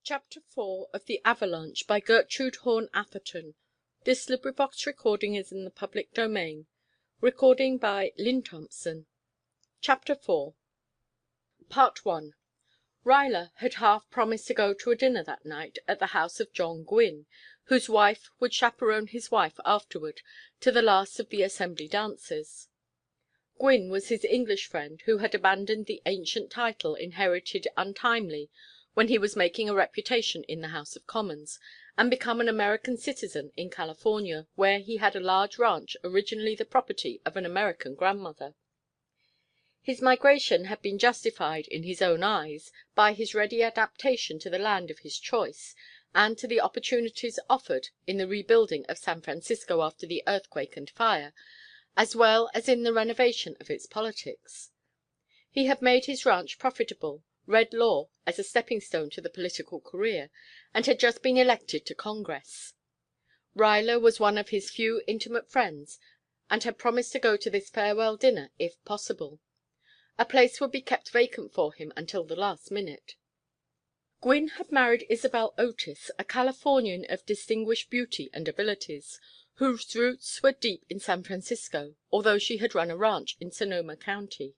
Chapter 4 of the Avalanche by Gertrude Horn Atherton. This recording is in the public domain. Recording by Lynn Thompson. Chapter 4 Part 1. Ruyler had half promised to go to a dinner that night at the house of John Gwynne, whose wife would chaperon his wife afterward to the last of the Assembly dances. Gwynne was his English friend who had abandoned the ancient title inherited untimely when he was making a reputation in the House of Commons, and become an American citizen in California, where he had a large ranch originally the property of an American grandmother. His migration had been justified in his own eyes by his ready adaptation to the land of his choice, and to the opportunities offered in the rebuilding of San Francisco after the earthquake and fire, as well as in the renovation of its politics. He had made his ranch profitable, read law as a stepping-stone to the political career, and had just been elected to Congress. Ruyler was one of his few intimate friends, and had promised to go to this farewell dinner if possible. A place would be kept vacant for him until the last minute. Gwynne had married Isabel Otis, a Californian of distinguished beauty and abilities, whose roots were deep in San Francisco, although she had run a ranch in Sonoma County.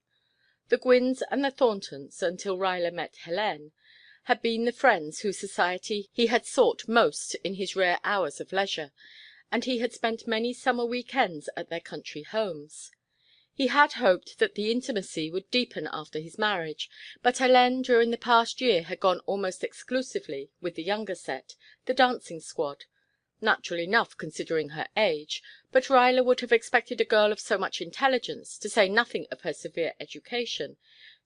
The Gwynnes and the Thorntons, until Ruyler met Helene, had been the friends whose society he had sought most in his rare hours of leisure, and he had spent many summer week ends at their country homes. He had hoped that the intimacy would deepen after his marriage, but Helene during the past year had gone almost exclusively with the younger set, the dancing squad. Natural enough, considering her age, but Ruyler would have expected a girl of so much intelligence, to say nothing of her severe education,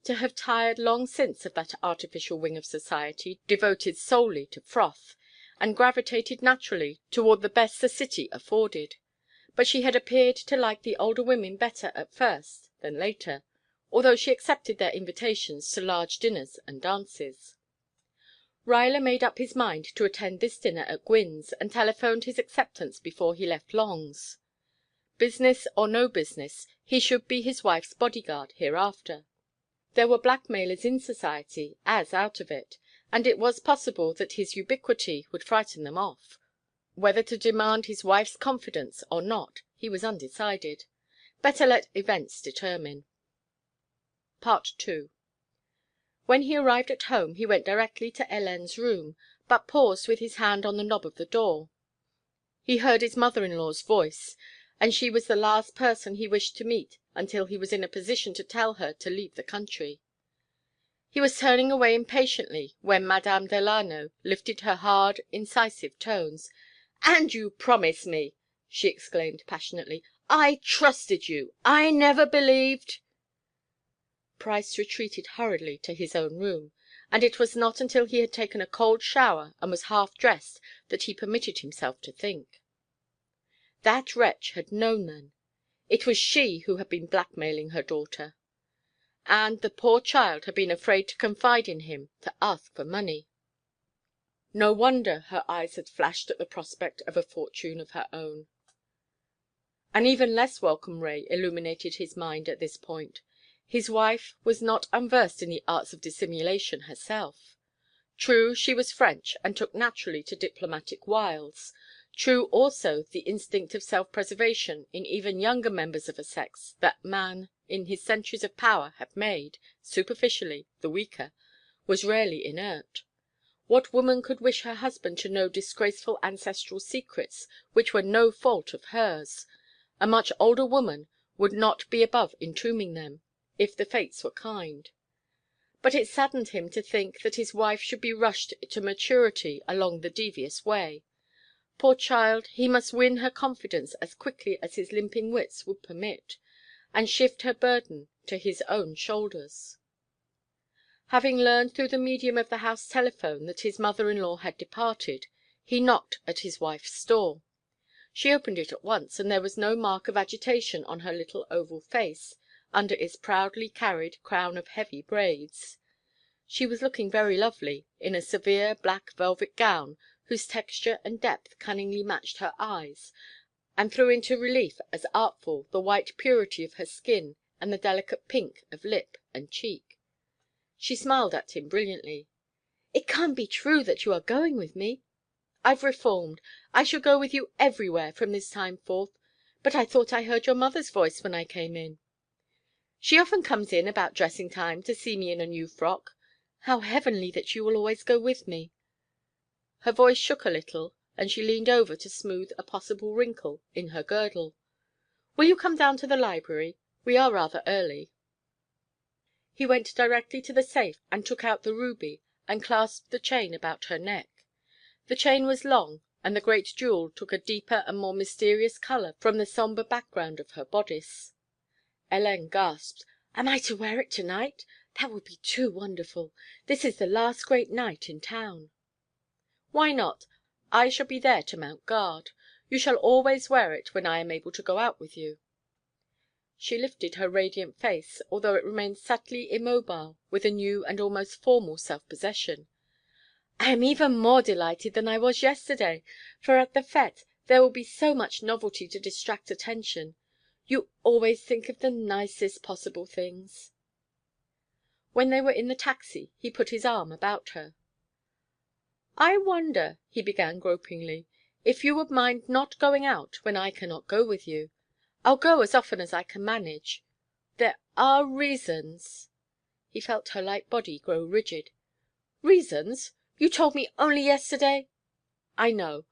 to have tired long since of that artificial wing of society devoted solely to froth, and gravitated naturally toward the best the city afforded. But she had appeared to like the older women better at first than later, although she accepted their invitations to large dinners and dances. Ruyler made up his mind to attend this dinner at Gwynne's, and telephoned his acceptance before he left Long's. Business or no business, he should be his wife's bodyguard hereafter. There were blackmailers in society as out of it, and it was possible that his ubiquity would frighten them off. Whether to demand his wife's confidence or not, he was undecided. Better let events determine. Part 2. When he arrived at home he went directly to Hélène's room, but paused with his hand on the knob of the door. He heard his mother-in-law's voice, and she was the last person he wished to meet until he was in a position to tell her to leave the country. He was turning away impatiently when Madame Delano lifted her hard, incisive tones. "And you promised me!" she exclaimed passionately. "I trusted you. I never believed—" Price retreated hurriedly to his own room, and it was not until he had taken a cold shower and was half dressed that he permitted himself to think. That wretch had known, then. It was she who had been blackmailing her daughter. And the poor child had been afraid to confide in him, to ask for money. No wonder her eyes had flashed at the prospect of a fortune of her own. An even less welcome ray illuminated his mind at this point. His wife was not unversed in the arts of dissimulation herself. True, she was French and took naturally to diplomatic wiles. True also the instinct of self-preservation in even younger members of a sex that man in his centuries of power had made, superficially, the weaker, was rarely inert. What woman could wish her husband to know disgraceful ancestral secrets which were no fault of hers? A much older woman would not be above entombing them, if the fates were kind. But it saddened him to think that his wife should be rushed to maturity along the devious way. Poor child, he must win her confidence as quickly as his limping wits would permit, and shift her burden to his own shoulders. Having learned through the medium of the house telephone that his mother-in-law had departed, he knocked at his wife's door. She opened it at once, and there was no mark of agitation on her little oval face, under its proudly carried crown of heavy braids. She was looking very lovely, in a severe black velvet gown whose texture and depth cunningly matched her eyes, and threw into relief as artful the white purity of her skin and the delicate pink of lip and cheek. She smiled at him brilliantly. "It can't be true that you are going with me?" "I've reformed. I shall go with you everywhere from this time forth. But I thought I heard your mother's voice when I came in." "She often comes in about dressing time to see me in a new frock. How heavenly that you will always go with me!" Her voice shook a little, and she leaned over to smooth a possible wrinkle in her girdle. "Will you come down to the library? We are rather early." He went directly to the safe and took out the ruby and clasped the chain about her neck. The chain was long, and the great jewel took a deeper and more mysterious colour from the sombre background of her bodice. Hélène gasped. "Am I to wear it to night? That would be too wonderful. This is the last great night in town." "Why not? I shall be there to mount guard. You shall always wear it when I am able to go out with you." She lifted her radiant face, although it remained subtly immobile, with a new and almost formal self–possession. "I am even more delighted than I was yesterday, for at the fête there will be so much novelty to distract attention. You always think of the nicest possible things." When they were in the taxi, he put his arm about her. "I wonder," he began gropingly, "if you would mind not going out when I cannot go with you. I'll go as often as I can manage. There are reasons—" He felt her light body grow rigid. "Reasons? You told me only yesterday—" "I know.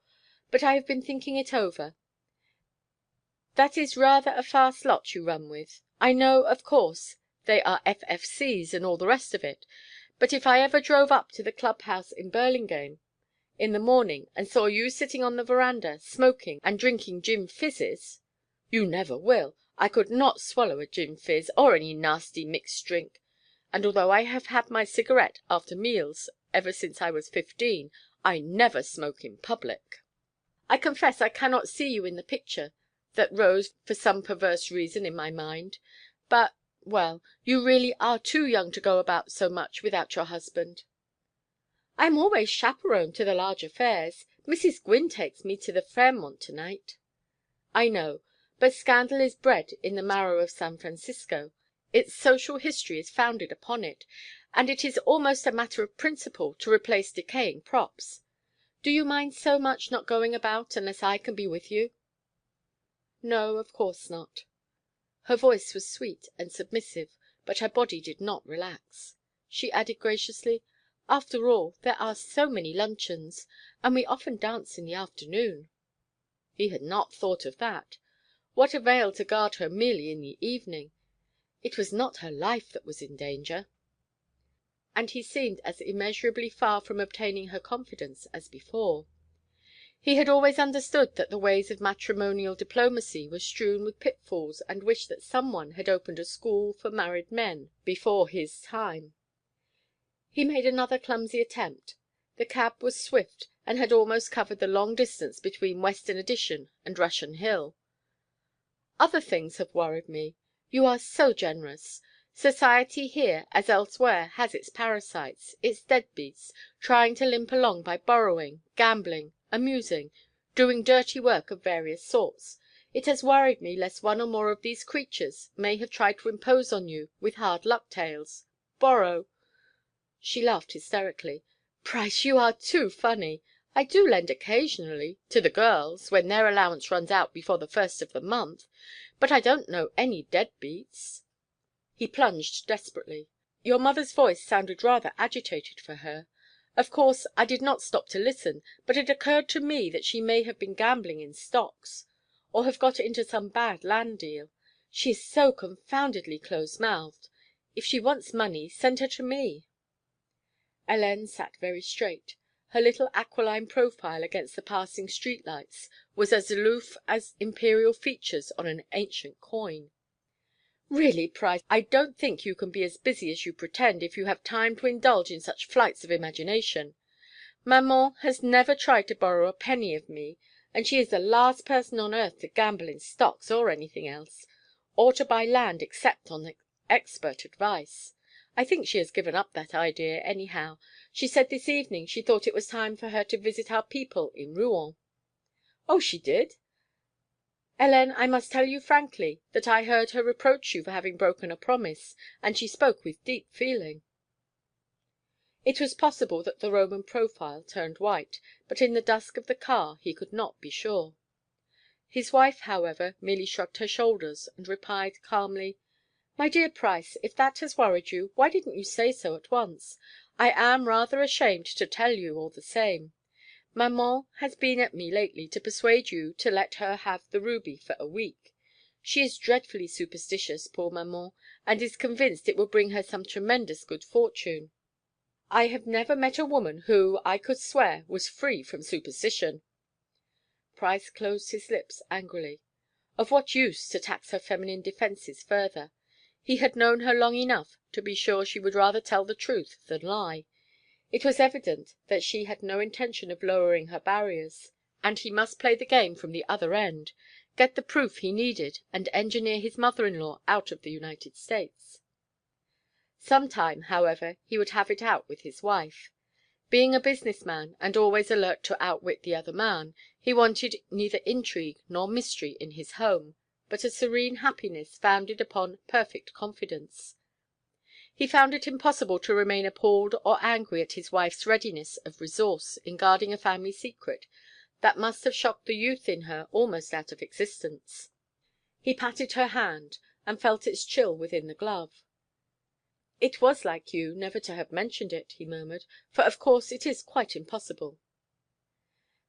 But I have been thinking it over. That is rather a fast lot you run with. I know, of course, they are F.F.C.'s and all the rest of it. But if I ever drove up to the club–house in Burlingame in the morning and saw you sitting on the verandah, smoking and drinking gin–fizzes—" "You never will. I could not swallow a gin–fizz, or any nasty mixed drink. And although I have had my cigarette after meals ever since I was 15, I never smoke in public. I confess I cannot see you in the picture that rose for some perverse reason in my mind. But—well, you really are too young to go about so much without your husband." "I am always chaperoned to the large affairs. Mrs. Gwynne takes me to the Fairmont to–night." "I know. But scandal is bred in the marrow of San Francisco. Its social history is founded upon it, and it is almost a matter of principle to replace decaying props. Do you mind so much not going about unless I can be with you?" "No, of course not." Her voice was sweet and submissive, but her body did not relax. She added graciously, "After all, there are so many luncheons, and we often dance in the afternoon." He had not thought of that. What avail to guard her merely in the evening? It was not her life that was in danger. And he seemed as immeasurably far from obtaining her confidence as before. He had always understood that the ways of matrimonial diplomacy were strewn with pitfalls, and wished that some one had opened a school for married men before his time. He made another clumsy attempt. The cab was swift, and had almost covered the long distance between Western Addition and Russian Hill. "Other things have worried me. You are so generous. Society here, as elsewhere, has its parasites, its dead–beats, trying to limp along by borrowing, gambling, amusing, doing dirty work of various sorts. It has worried me lest one or more of these creatures may have tried to impose on you with hard–luck tales. Borrow—" She laughed hysterically. "Price, you are too funny. I do lend occasionally to the girls, when their allowance runs out before the first of the month. But I don't know any dead–beats." He plunged desperately. "Your mother's voice sounded rather agitated for her. Of course, I did not stop to listen, but it occurred to me that she may have been gambling in stocks, or have got into some bad land–deal. She is so confoundedly close–mouthed. If she wants money, send her to me." Hélène sat very straight. Her little aquiline profile against the passing street–lights was as aloof as imperial features on an ancient coin. "Really, Price, I don't think you can be as busy as you pretend if you have time to indulge in such flights of imagination. Maman has never tried to borrow a penny of me, and she is the last person on earth to gamble in stocks or anything else, or to buy land except on expert advice. I think she has given up that idea, anyhow. She said this evening she thought it was time for her to visit our people in Rouen." "Oh, she did? Hélène, I must tell you frankly that I heard her reproach you for having broken a promise, and she spoke with deep feeling." It was possible that the Roman profile turned white, but in the dusk of the car he could not be sure. His wife, however, merely shrugged her shoulders and replied calmly: "My dear Price, if that has worried you, why didn't you say so at once? I am rather ashamed to tell you, all the same. Maman has been at me lately to persuade you to let her have the ruby for a week. She is dreadfully superstitious, poor maman, and is convinced it will bring her some tremendous good fortune. I have never met a woman who, I could swear, was free from superstition." Price closed his lips angrily. Of what use to tax her feminine defences further? He had known her long enough to be sure she would rather tell the truth than lie. It was evident that she had no intention of lowering her barriers, and he must play the game from the other end, get the proof he needed, and engineer his mother-in-law out of the United States. Some time, however, he would have it out with his wife. Being a business man, and always alert to outwit the other man, he wanted neither intrigue nor mystery in his home, but a serene happiness founded upon perfect confidence. He found it impossible to remain appalled or angry at his wife's readiness of resource in guarding a family secret that must have shocked the youth in her almost out of existence. He patted her hand, and felt its chill within the glove. "It was like you never to have mentioned it," he murmured, "for of course it is quite impossible."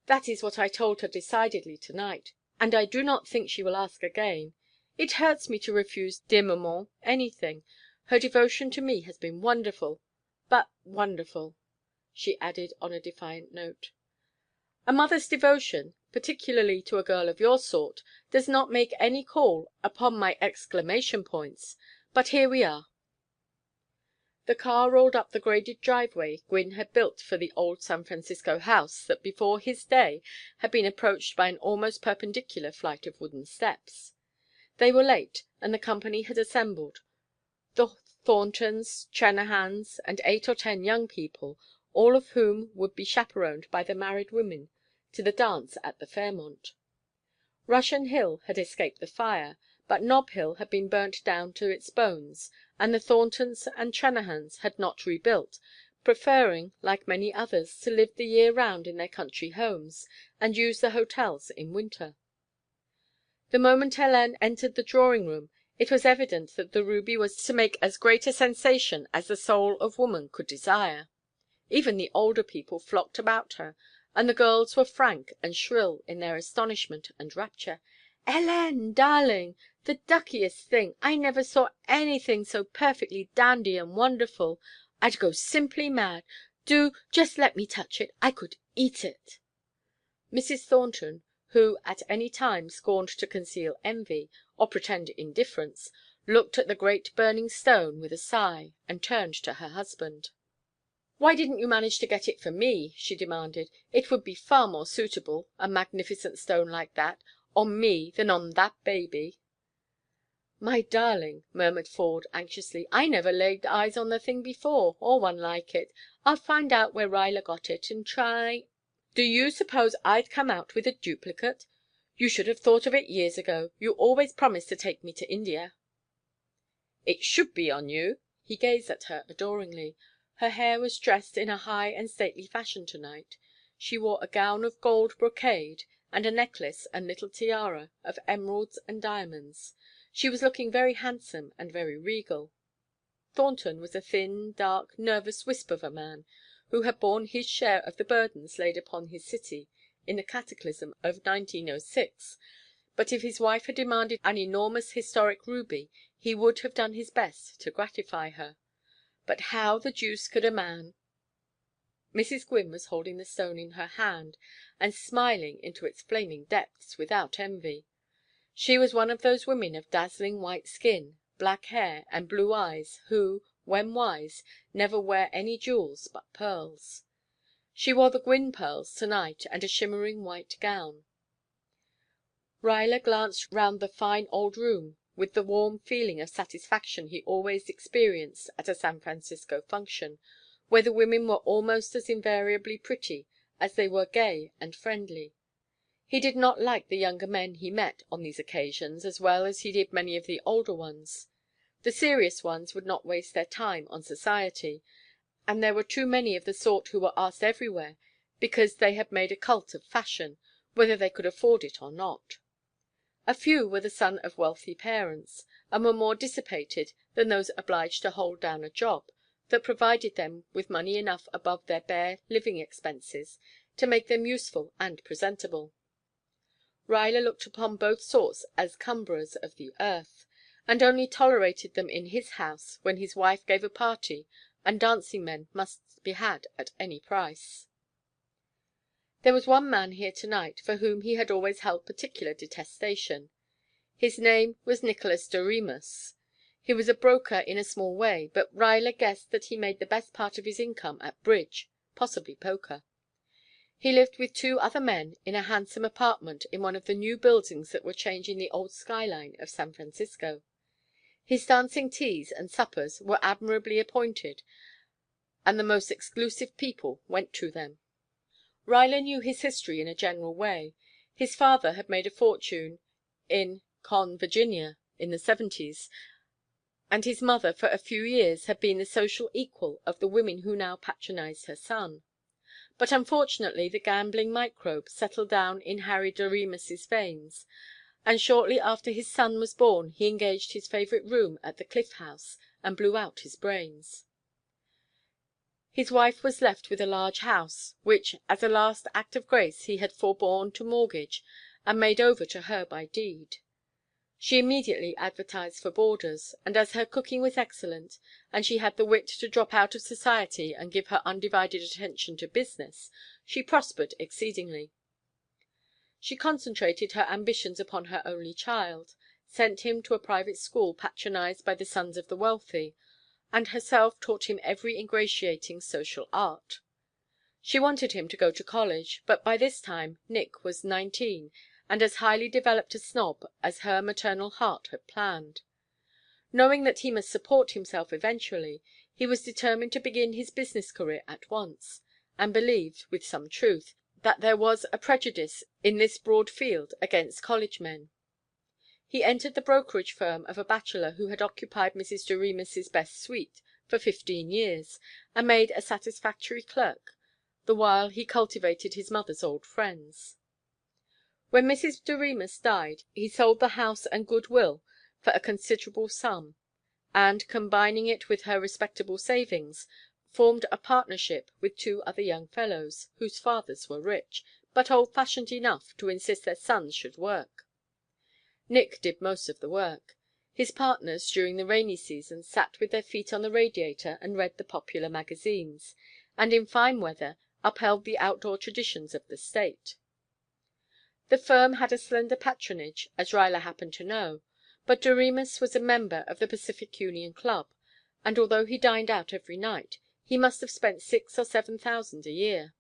"That is what I told her decidedly to night, and I do not think she will ask again. It hurts me to refuse dear maman anything. Her devotion to me has been wonderful, but wonderful," she added on a defiant note. "A mother's devotion, particularly to a girl of your sort, does not make any call upon my exclamation points. But here we are." The car rolled up the graded driveway Gwynne had built for the old San Francisco house that before his day had been approached by an almost perpendicular flight of wooden steps. They were late, and the company had assembled, the Thorntons, Trennahans, and 8 or 10 young people, all of whom would be chaperoned by the married women to the dance at the Fairmont. Russian Hill had escaped the fire, but Nob Hill had been burnt down to its bones, and the Thorntons and Trennahans had not rebuilt, preferring, like many others, to live the year round in their country homes, and use the hotels in winter. The moment Hélène entered the drawing–room, it was evident that the ruby was to make as great a sensation as the soul of woman could desire. Even the older people flocked about her, and the girls were frank and shrill in their astonishment and rapture. "Hélène, darling! The duckiest thing! I never saw anything so perfectly dandy and wonderful. I'd go simply mad. Do just let me touch it. I could eat it." Mrs. Thornton, who at any time scorned to conceal envy, or pretend indifference, looked at the great burning stone with a sigh, and turned to her husband. "Why didn't you manage to get it for me?" she demanded. "It would be far more suitable, a magnificent stone like that, on me than on that baby." "My darling," murmured Ford anxiously, "I never laid eyes on the thing before, or one like it. I'll find out where Ruyler got it, and try—" "Do you suppose I'd come out with a duplicate? You should have thought of it years ago. You always promised to take me to India." "It should be on you." He gazed at her adoringly. Her hair was dressed in a high and stately fashion to–night. She wore a gown of gold brocade, and a necklace and little tiara of emeralds and diamonds. She was looking very handsome and very regal. Thornton was a thin, dark, nervous wisp of a man, who had borne his share of the burdens laid upon his city in the cataclysm of 1906, but if his wife had demanded an enormous historic ruby, he would have done his best to gratify her. But how the deuce could a man— Mrs. Gwynne was holding the stone in her hand, and smiling into its flaming depths, without envy. She was one of those women of dazzling white skin, black hair, and blue eyes, who, when wise, never wear any jewels but pearls. She wore the Gwynne pearls to–night, and a shimmering white gown. Ruyler glanced round the fine old room with the warm feeling of satisfaction he always experienced at a San Francisco function, where the women were almost as invariably pretty as they were gay and friendly. He did not like the younger men he met on these occasions as well as he did many of the older ones. The serious ones would not waste their time on society, and there were too many of the sort who were asked everywhere because they had made a cult of fashion, whether they could afford it or not. A few were the sons of wealthy parents, and were more dissipated than those obliged to hold down a job that provided them with money enough above their bare living expenses to make them useful and presentable. Ruyler looked upon both sorts as cumberers of the earth, and only tolerated them in his house when his wife gave a party and dancing-men must be had at any price. There was one man here to–night for whom he had always held particular detestation. His name was Nicholas Doremus. He was a broker in a small way, but Ruyler guessed that he made the best part of his income at bridge, possibly poker. He lived with 2 other men in a handsome apartment in one of the new buildings that were changing the old skyline of San Francisco. His dancing teas and suppers were admirably appointed, and the most exclusive people went to them. Ruyler knew his history in a general way. His father had made a fortune in Virginia in the '70's, and his mother for a few years had been the social equal of the women who now patronized her son. But unfortunately the gambling microbe settled down in Harry Doremus's veins, and shortly after his son was born he engaged his favorite room at the Cliff House and blew out his brains. His wife was left with a large house, which as a last act of grace he had forborne to mortgage and made over to her by deed. She immediately advertised for boarders, and as her cooking was excellent, and she had the wit to drop out of society and give her undivided attention to business, she prospered exceedingly. She concentrated her ambitions upon her only child, sent him to a private school patronized by the sons of the wealthy, and herself taught him every ingratiating social art. She wanted him to go to college, but by this time Nick was 19 and as highly developed a snob as her maternal heart had planned. Knowing that he must support himself eventually, he was determined to begin his business career at once, and believed, with some truth, that there was a prejudice in this broad field against college men. He entered the brokerage firm of a bachelor who had occupied Mrs. Doremus's best suite for 15 years, and made a satisfactory clerk, the while he cultivated his mother's old friends. When Mrs. Doremus died, he sold the house and good–will for a considerable sum, and, combining it with her respectable savings, formed a partnership with 2 other young fellows, whose fathers were rich, but old–fashioned enough to insist their sons should work. Nick did most of the work. His partners, during the rainy season, sat with their feet on the radiator and read the popular magazines, and in fine weather upheld the outdoor traditions of the State. The firm had a slender patronage, as Ruyler happened to know, but Doremus was a member of the Pacific Union Club, and although he dined out every night, he must have spent $6,000 or $7,000 a year.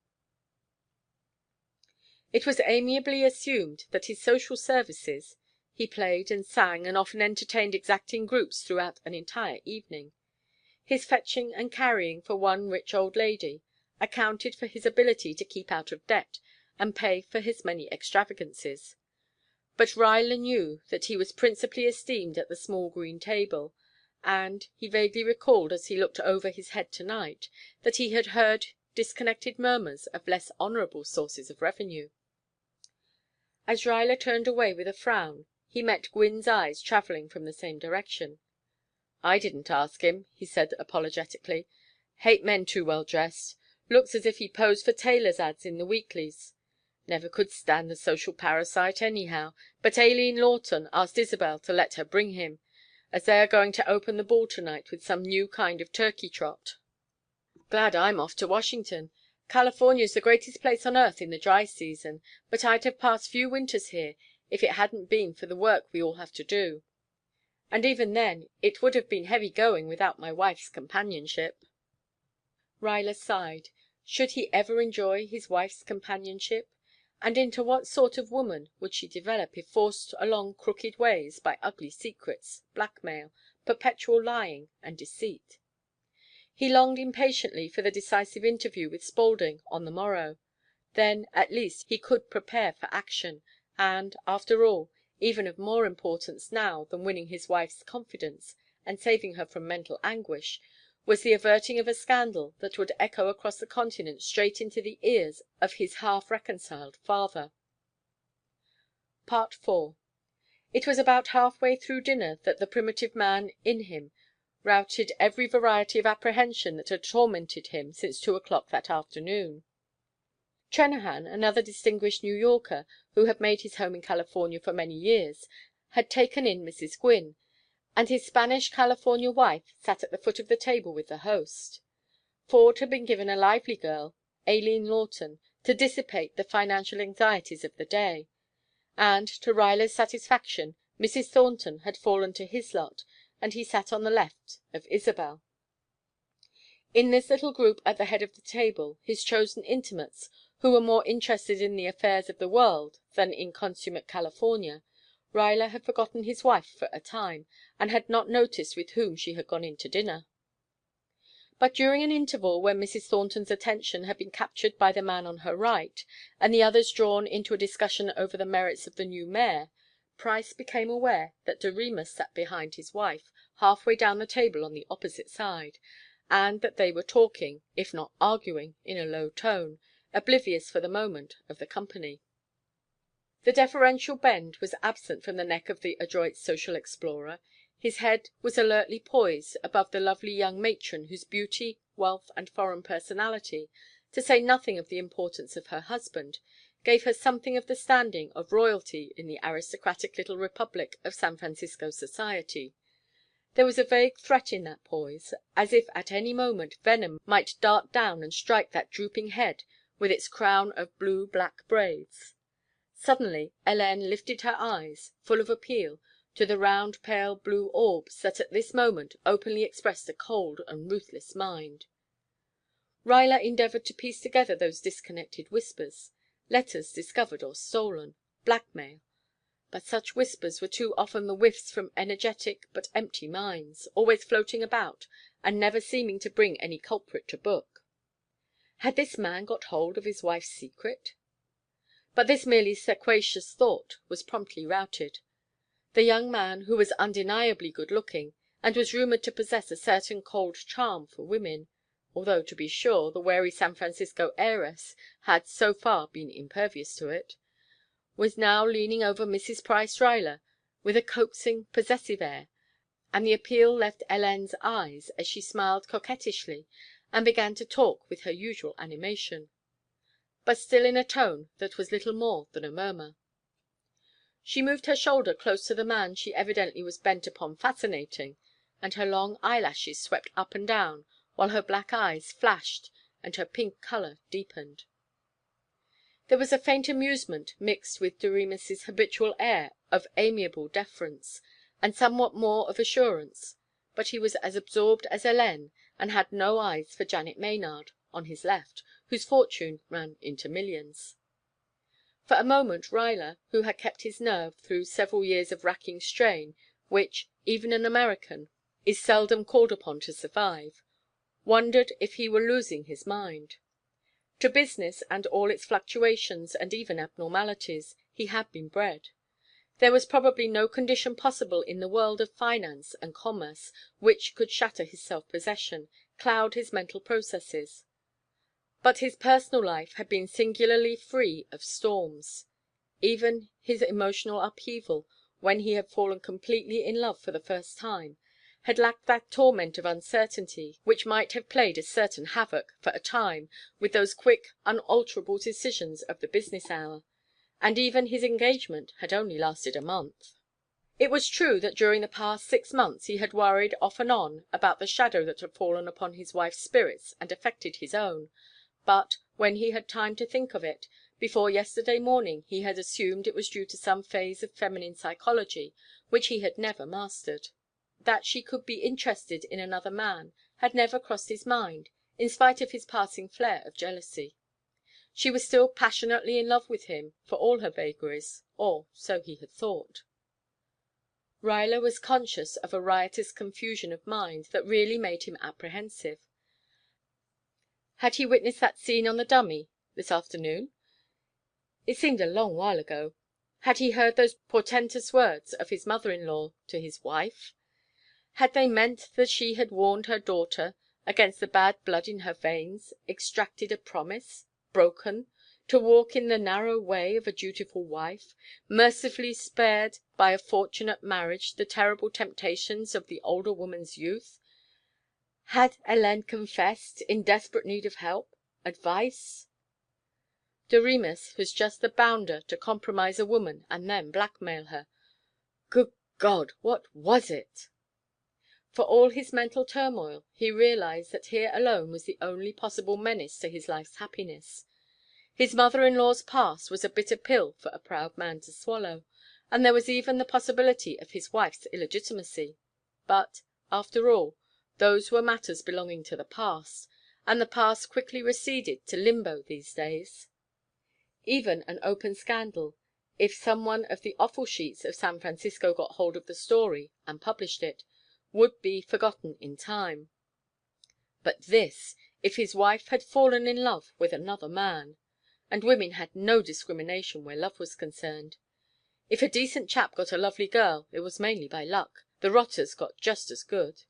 It was amiably assumed that his social services (he played and sang and often entertained exacting groups throughout an entire evening), his fetching and carrying for one rich old lady, accounted for his ability to keep out of debt and pay for his many extravagances. But Ruyler knew that he was principally esteemed at the small green table, and he vaguely recalled, as he looked over his head to–night, that he had heard disconnected murmurs of less honourable sources of revenue. As Ruyler turned away with a frown, he met Gwynne's eyes travelling from the same direction. "I didn't ask him," he said apologetically. "Hate men too well dressed. Looks as if he posed for tailors' ads in the weeklies. Never could stand the social parasite, anyhow, but Aileen Lawton asked Isabel to let her bring him, as they are going to open the ball to–night with some new kind of turkey–trot. Glad I'm off to Washington. California's the greatest place on earth in the dry season, but I'd have passed few winters here if it hadn't been for the work we all have to do. And even then it would have been heavy going without my wife's companionship." Ruyler sighed. Should he ever enjoy his wife's companionship? And into what sort of woman would she develop if forced along crooked ways by ugly secrets, blackmail, perpetual lying, and deceit? He longed impatiently for the decisive interview with Spaulding on the morrow. Then at least he could prepare for action, and, after all, even of more importance now than winning his wife's confidence and saving her from mental anguish, was the averting of a scandal that would echo across the continent straight into the ears of his half–reconciled father. 4. It was about half–way through dinner that the primitive man in him routed every variety of apprehension that had tormented him since 2 o'clock that afternoon. Trennahan, another distinguished New Yorker, who had made his home in California for many years, had taken in Mrs. Gwynne, and his Spanish California wife sat at the foot of the table with the host. Ford had been given a lively girl, Aileen Lawton, to dissipate the financial anxieties of the day; and, to Ruyler's satisfaction, Mrs. Thornton had fallen to his lot, and he sat on the left of Isabel. In this little group at the head of the table, his chosen intimates, who were more interested in the affairs of the world than in consummate California, Ruyler had forgotten his wife for a time, and had not noticed with whom she had gone in to dinner. But during an interval when Mrs. Thornton's attention had been captured by the man on her right, and the others drawn into a discussion over the merits of the new mayor, Price became aware that Doremus sat behind his wife, half–way down the table on the opposite side, and that they were talking, if not arguing, in a low tone, oblivious for the moment of the company. The deferential bend was absent from the neck of the adroit social explorer. His head was alertly poised above the lovely young matron whose beauty, wealth, and foreign personality, to say nothing of the importance of her husband, gave her something of the standing of royalty in the aristocratic little republic of San Francisco society. There was a vague threat in that poise, as if at any moment venom might dart down and strike that drooping head with its crown of blue–black braids. Suddenly Hélène lifted her eyes, full of appeal, to the round pale blue orbs that at this moment openly expressed a cold and ruthless mind. Ruyler endeavoured to piece together those disconnected whispers. Letters discovered or stolen. Blackmail. But such whispers were too often the whiffs from energetic but empty minds, always floating about and never seeming to bring any culprit to book. Had this man got hold of his wife's secret? But this merely sequacious thought was promptly routed. The young man, who was undeniably good–looking, and was rumoured to possess a certain cold charm for women, although, to be sure, the wary San Francisco heiress had so far been impervious to it, was now leaning over Mrs. Price Ruyler with a coaxing, possessive air, and the appeal left Hélène's eyes as she smiled coquettishly and began to talk with her usual animation, but still in a tone that was little more than a murmur. She moved her shoulder close to the man she evidently was bent upon fascinating, and her long eyelashes swept up and down, while her black eyes flashed and her pink colour deepened. There was a faint amusement mixed with Doremus's habitual air of amiable deference, and somewhat more of assurance, but he was as absorbed as Hélène, and had no eyes for Janet Maynard, on his left, whose fortune ran into millions. For a moment Ruyler, who had kept his nerve through several years of racking strain which even an American is seldom called upon to survive, wondered if he were losing his mind. To business and all its fluctuations and even abnormalities he had been bred. There was probably no condition possible in the world of finance and commerce which could shatter his self–possession, cloud his mental processes. But his personal life had been singularly free of storms. Even his emotional upheaval, when he had fallen completely in love for the first time, had lacked that torment of uncertainty which might have played a certain havoc, for a time, with those quick, unalterable decisions of the business hour. And even his engagement had only lasted a month. It was true that during the past 6 months he had worried off and on about the shadow that had fallen upon his wife's spirits and affected his own, but, when he had time to think of it, before yesterday morning he had assumed it was due to some phase of feminine psychology which he had never mastered. That she could be interested in another man had never crossed his mind, in spite of his passing flare of jealousy. She was still passionately in love with him, for all her vagaries, or so he had thought. Ruyler was conscious of a riotous confusion of mind that really made him apprehensive. Had he witnessed that scene on the dummy this afternoon? It seemed a long while ago. Had he heard those portentous words of his mother–in–law to his wife? Had they meant that she had warned her daughter against the bad blood in her veins, extracted a promise, broken, to walk in the narrow way of a dutiful wife, mercifully spared by a fortunate marriage the terrible temptations of the older woman's youth? Had Hélène confessed, in desperate need of help, advice? Doremus was just the bounder to compromise a woman and then blackmail her. Good God, what was it? For all his mental turmoil, he realized that here alone was the only possible menace to his life's happiness. His mother-in-law's past was a bitter pill for a proud man to swallow, and there was even the possibility of his wife's illegitimacy. But, after all, those were matters belonging to the past, and the past quickly receded to limbo these days. Even an open scandal, if some one of the offal sheets of San Francisco got hold of the story and published it, would be forgotten in time. But this, if his wife had fallen in love with another man, and women had no discrimination where love was concerned. If a decent chap got a lovely girl, it was mainly by luck, the rotters got just as good.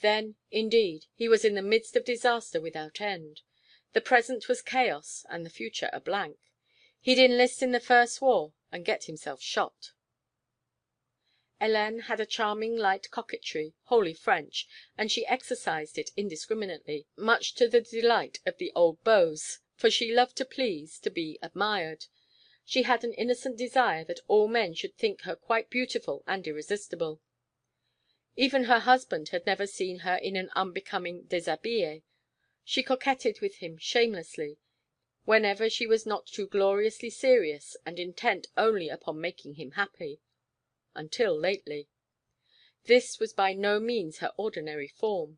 Then, indeed, he was in the midst of disaster without end. The present was chaos and the future a blank. He'd enlist in the first war and get himself shot. Hélène had a charming light coquetry, wholly French, and she exercised it indiscriminately, much to the delight of the old beaux, for she loved to please, to be admired. She had an innocent desire that all men should think her quite beautiful and irresistible. Even her husband had never seen her in an unbecoming déshabillé. She coquetted with him shamelessly, whenever she was not too gloriously serious and intent only upon making him happy. Until lately. This was by no means her ordinary form.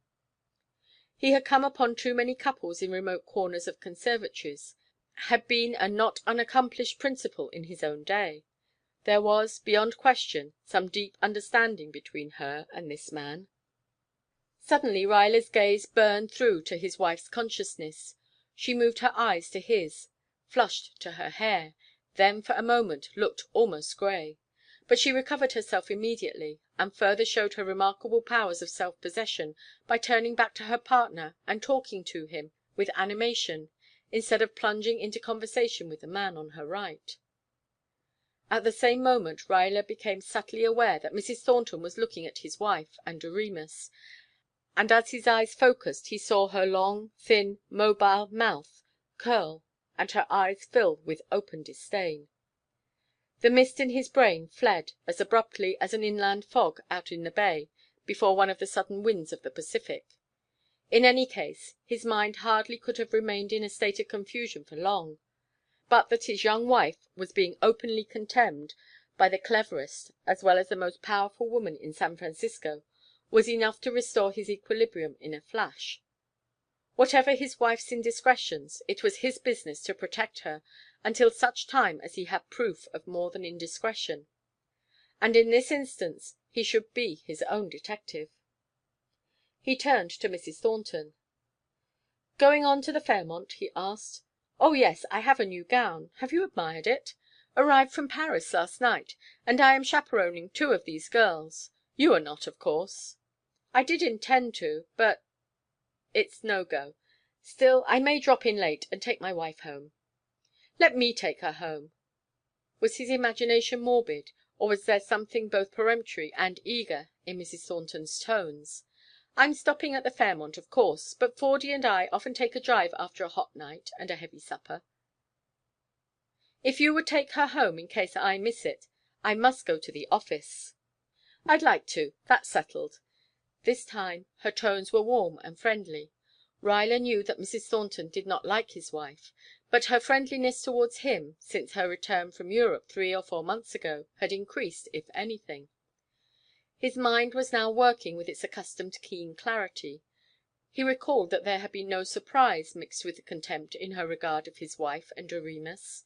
He had come upon too many couples in remote corners of conservatories, had been a not unaccomplished principal in his own day. There was, beyond question, some deep understanding between her and this man. Suddenly Ruyler's gaze burned through to his wife's consciousness. She moved her eyes to his, flushed to her hair, then for a moment looked almost grey. But she recovered herself immediately, and further showed her remarkable powers of self-possession by turning back to her partner and talking to him with animation, instead of plunging into conversation with the man on her right. At the same moment Ruyler became subtly aware that Mrs. Thornton was looking at his wife and Doremus, and as his eyes focused he saw her long, thin, mobile mouth curl and her eyes fill with open disdain. The mist in his brain fled as abruptly as an inland fog out in the bay before one of the sudden winds of the Pacific. In any case, his mind hardly could have remained in a state of confusion for long. But that his young wife was being openly contemned by the cleverest as well as the most powerful woman in San Francisco was enough to restore his equilibrium in a flash. Whatever his wife's indiscretions, it was his business to protect her until such time as he had proof of more than indiscretion. And in this instance he should be his own detective. He turned to Mrs. Thornton. "Going on to the Fairmont?" he asked. "Oh, yes, I have a new gown. Have you admired it? Arrived from Paris last night, and I am chaperoning 2 of these girls. You are not, of course." "I did intend to, but it's no go. Still, I may drop in late and take my wife home." "Let me take her home." Was his imagination morbid, or was there something both peremptory and eager in Mrs. Thornton's tones? "I'm stopping at the Fairmont, of course, but Fordy and I often take a drive after a hot night and a heavy supper." "If you would take her home in case I miss it, I must go to the office." "I'd like to. That's settled." This time her tones were warm and friendly. Ruyler knew that Mrs. Thornton did not like his wife, but her friendliness towards him, since her return from Europe 3 or 4 months ago, had increased, if anything. His mind was now working with its accustomed keen clarity. He recalled that there had been no surprise mixed with contempt in her regard of his wife and Doremus.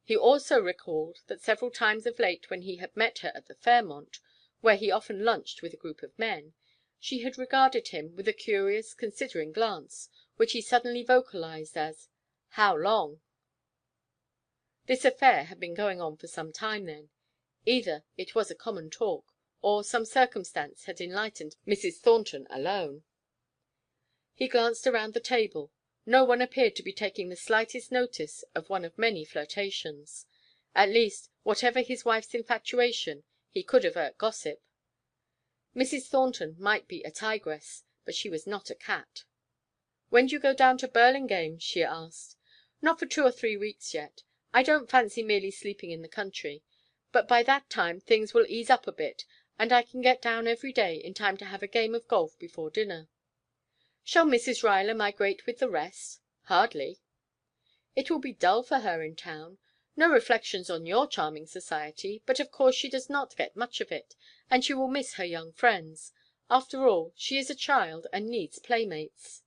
He also recalled that several times of late when he had met her at the Fairmont, where he often lunched with a group of men, she had regarded him with a curious, considering glance, which he suddenly vocalized as "How long?" This affair had been going on for some time, then. Either it was a common talk, or some circumstance had enlightened Mrs. Thornton alone. He glanced around the table. No one appeared to be taking the slightest notice of one of many flirtations. At least, whatever his wife's infatuation, he could avert gossip. Mrs. Thornton might be a tigress, but she was not a cat. "When do you go down to Burlingame?" she asked. "Not for 2 or 3 weeks yet. I don't fancy merely sleeping in the country. But by that time things will ease up a bit, and I can get down every day in time to have a game of golf before dinner." "Shall Mrs. Ruyler migrate with the rest?" "Hardly." "It will be dull for her in town. No reflections on your charming society, but of course she does not get much of it, and she will miss her young friends. After all, she is a child and needs playmates."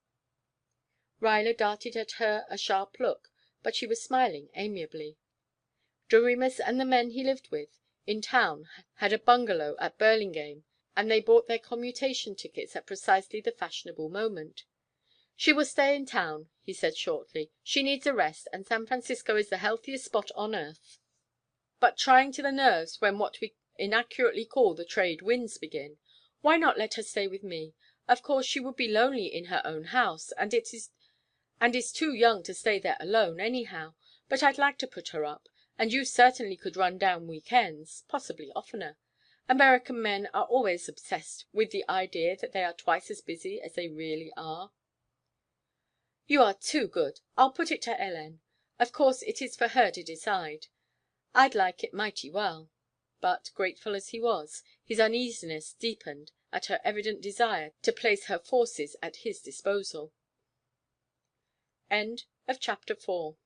Ruyler darted at her a sharp look, but she was smiling amiably. Doremus and the men he lived with in town had a bungalow at Burlingame, and they bought their commutation tickets at precisely the fashionable moment. "She will stay in town," he said shortly. "She needs a rest, and San Francisco is the healthiest spot on earth. But trying to the nerves when what we inaccurately call the trade winds begin. Why not let her stay with me? Of course she would be lonely in her own house, and is too young to stay there alone, anyhow. But I'd like to put her up, and you certainly could run down week ends, possibly oftener. American men are always obsessed with the idea that they are twice as busy as they really are." "You are too good. I'll put it to Hélène. Of course it is for her to decide. I'd like it mighty well." But, grateful as he was, his uneasiness deepened at her evident desire to place her forces at his disposal. CHAPTER 5